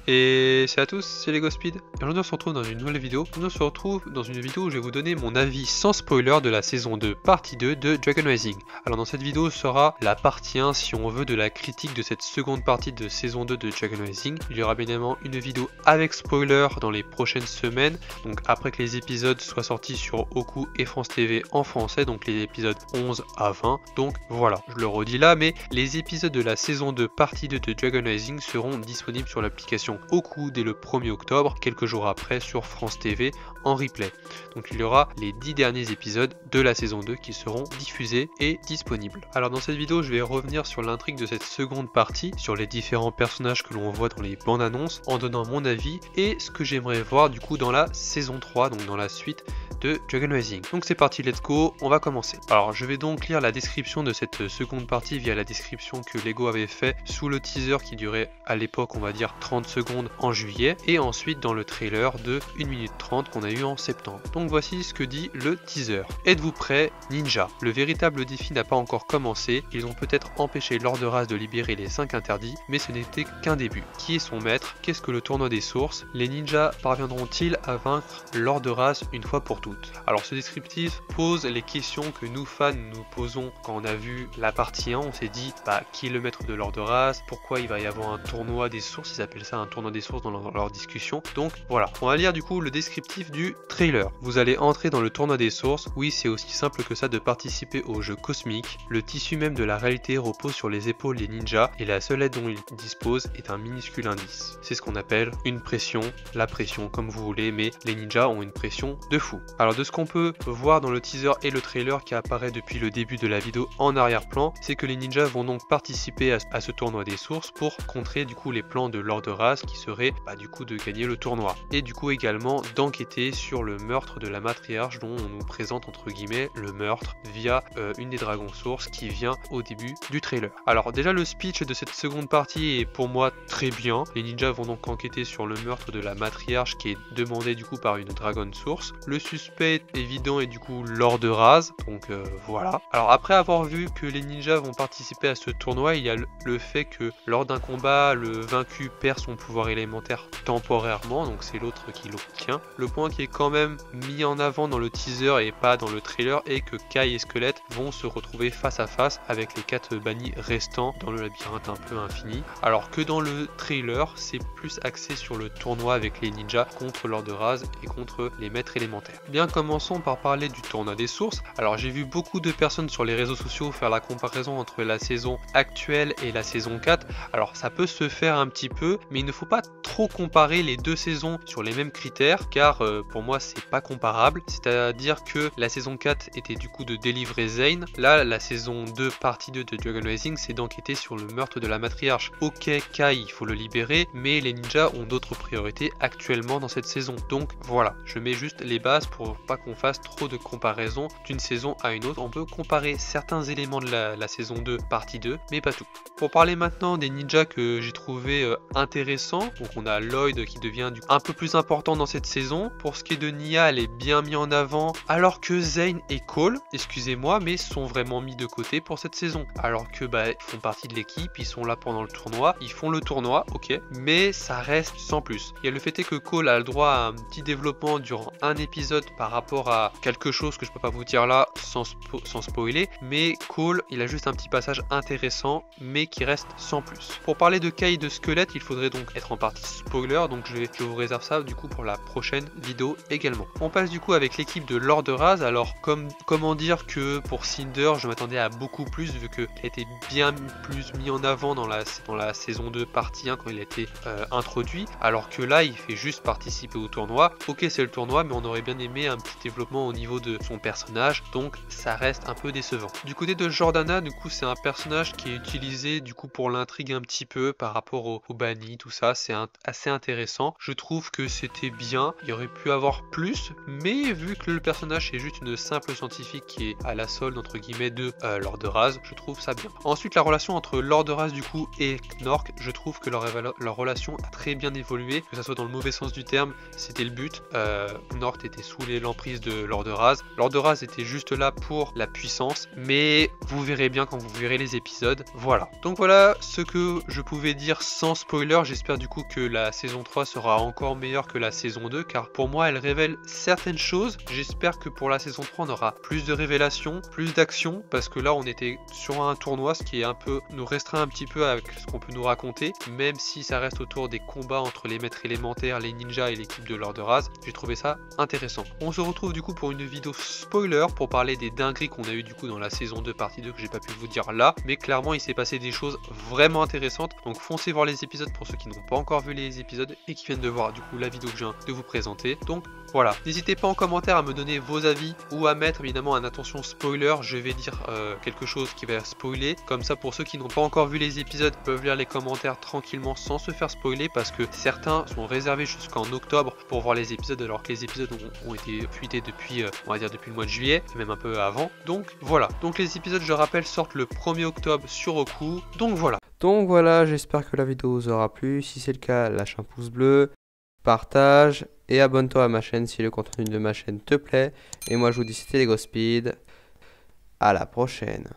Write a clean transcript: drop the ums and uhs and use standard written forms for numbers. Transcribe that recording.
Et c'est à tous, c'est LegoSpeed. Et aujourd'hui on se retrouve dans une nouvelle vidéo. On se retrouve dans une vidéo où je vais vous donner mon avis sans spoiler de la saison 2, partie 2 de Dragon Rising. Alors dans cette vidéo sera la partie 1 si on veut de la critique de cette seconde partie de saison 2 de Dragon Rising. Il y aura bien évidemment une vidéo avec spoiler dans les prochaines semaines. Donc après que les épisodes soient sortis sur Oku et France TV en français. Donc les épisodes 11 à 20. Donc voilà, je le redis là, mais les épisodes de la saison 2 partie 2 de Dragon Rising seront disponibles sur l'application Oku dès le 1er octobre, quelques jours après sur France TV en replay. Donc il y aura les 10 derniers épisodes de la saison 2 qui seront diffusés et disponibles. Alors dans cette vidéo je vais revenir sur l'intrigue de cette seconde partie, sur les différents personnages que l'on voit dans les bandes annonces, en donnant mon avis et ce que j'aimerais voir du coup dans la saison 3, donc dans la suite de Dragon Rising. Donc c'est parti, let's go, on va commencer. Alors je vais donc lire la description de cette seconde partie via la description que Lego avait fait sous le teaser qui durait à l'époque on va dire 30 secondes en juillet et ensuite dans le trailer de 1 minute 30 qu'on a eu en septembre. Donc voici ce que dit le teaser. Êtes-vous prêts, ninja? Le véritable défi n'a pas encore commencé, ils ont peut-être empêché Lord Raz de libérer les 5 interdits, mais ce n'était qu'un début. Qui est son maître? Qu'est-ce que le tournoi des sources? Les ninjas parviendront-ils à vaincre Lord Raz une fois pour toutes? Alors ce descriptif pose les questions que nous fans nous posons quand on a vu la partie 1, on s'est dit qui est le maître de Lord Raz? Pourquoi il va y avoir un tournoi des sources? Ils appellent ça un tournoi des sources dans leur discussion. Donc voilà, on va lire du coup le descriptif du trailer. Vous allez entrer dans le tournoi des sources. Oui, c'est aussi simple que ça de participer au jeu cosmique. Le tissu même de la réalité repose sur les épaules des ninjas et la seule aide dont ils disposent est un minuscule indice. C'est ce qu'on appelle une pression, la pression comme vous voulez, mais les ninjas ont une pression de fou. Alors de ce qu'on peut voir dans le teaser et le trailer qui apparaît depuis le début de la vidéo en arrière-plan, c'est que les ninjas vont donc participer à ce tournoi des sources pour contrer du coup les plans de Lord Raz qui serait du coup de gagner le tournoi et du coup également d'enquêter sur le meurtre de la matriarche dont on nous présente entre guillemets le meurtre via une des dragons sources qui vient au début du trailer. Alors déjà le speech de cette seconde partie est pour moi très bien. Les ninjas vont donc enquêter sur le meurtre de la matriarche qui est demandé du coup par une dragon source. Le suspect évident est du coup Lord Raz, donc voilà. Alors après avoir vu que les ninjas vont participer à ce tournoi, il y a le fait que lors d'un combat le vaincu perd son pouvoir élémentaire temporairement, donc c'est l'autre qui l'obtient. Le point qui est quand même mis en avant dans le teaser et pas dans le trailer est que Kai et Squelette vont se retrouver face à face avec les 4 bannis restants dans le labyrinthe un peu infini, alors que dans le trailer c'est plus axé sur le tournoi avec les ninjas contre Lord Raz et contre les maîtres élémentaires. Bien, commençons par parler du tournoi des sources. Alors j'ai vu beaucoup de personnes sur les réseaux sociaux faire la comparaison entre la saison actuelle et la saison 4. Alors ça peut se faire un petit peu, mais il ne faut pas trop comparer les deux saisons sur les mêmes critères car pour moi c'est pas comparable. C'est à dire que la saison 4 était du coup de délivrer Zane, là la saison 2 partie 2 de Dragon Rising c'est d'enquêter sur le meurtre de la matriarche. Ok, Kai il faut le libérer, mais les ninjas ont d'autres priorités actuellement dans cette saison. Donc voilà, je mets juste les bases pour pas qu'on fasse trop de comparaisons d'une saison à une autre. On peut comparer certains éléments de la saison 2 partie 2 mais pas tout. Pour parler maintenant des ninjas que j'ai trouvé intéressants, donc on a Lloyd qui devient un peu plus important dans cette saison. Pour ce qui est de Nya, elle est bien mise en avant, alors que Zane et Cole, excusez-moi, mais sont vraiment mis de côté pour cette saison. Alors que ils font partie de l'équipe, ils sont là pendant le tournoi, ils font le tournoi, ok, mais ça reste sans plus. Il y a le fait est que Cole a le droit à un petit développement durant un épisode par rapport à quelque chose que je peux pas vous dire là sans spoiler, mais Cole il a juste un petit passage intéressant mais qui reste sans plus. Pour parler de Kai et de Squelette, il faudrait donc être en partie spoiler, donc je vous réserve ça du coup pour la prochaine vidéo également. On passe du coup avec l'équipe de Lord Raz. Alors comment dire que pour Cinder je m'attendais à beaucoup plus vu qu'il a été bien plus mis en avant dans la saison 2 partie 1 quand il a été introduit, alors que là il fait juste participer au tournoi. Ok, c'est le tournoi, mais on aurait bien aimé jamais un petit développement au niveau de son personnage, donc ça reste un peu décevant. Du côté de Jordana, du coup c'est un personnage qui est utilisé du coup pour l'intrigue un petit peu par rapport au banni, tout ça, c'est assez intéressant. Je trouve que c'était bien, il y aurait pu avoir plus, mais vu que le personnage est juste une simple scientifique qui est à la solde entre guillemets de Lord de Raz, je trouve ça bien. Ensuite la relation entre Lord de Raz du coup et Knork, je trouve que leur relation a très bien évolué, que ça soit dans le mauvais sens du terme, c'était le but. Knork était sous l'emprise de Lord de Raz. Lord de Raz était juste là pour la puissance, mais vous verrez bien quand vous verrez les épisodes. Voilà. Donc voilà ce que je pouvais dire sans spoiler. J'espère du coup que la saison 3 sera encore meilleure que la saison 2, car pour moi elle révèle certaines choses. J'espère que pour la saison 3 on aura plus de révélations, plus d'action, parce que là on était sur un tournoi, ce qui est un peu nous restreint un petit peu avec ce qu'on peut nous raconter, même si ça reste autour des combats entre les maîtres élémentaires, les ninjas et l'équipe de Lord de Raz. J'ai trouvé ça intéressant. On se retrouve du coup pour une vidéo spoiler pour parler des dingueries qu'on a eu du coup dans la saison 2 partie 2 que j'ai pas pu vous dire là, mais clairement il s'est passé des choses vraiment intéressantes, donc foncez voir les épisodes pour ceux qui n'ont pas encore vu les épisodes et qui viennent de voir du coup la vidéo que je viens de vous présenter. Donc voilà, n'hésitez pas en commentaire à me donner vos avis ou à mettre évidemment un attention spoiler, je vais dire quelque chose qui va spoiler, comme ça pour ceux qui n'ont pas encore vu les épisodes peuvent lire les commentaires tranquillement sans se faire spoiler, parce que certains sont réservés jusqu'en octobre pour voir les épisodes alors que les épisodes ont été fuités depuis on va dire depuis le mois de juillet, même un peu avant. Donc voilà, donc les épisodes je rappelle sortent le 1er octobre sur Roku, donc voilà. Donc voilà, j'espère que la vidéo vous aura plu. Si c'est le cas, lâche un pouce bleu, partage et abonne-toi à ma chaîne si le contenu de ma chaîne te plaît. Et moi je vous dis c'était LegoSpeed. À la prochaine.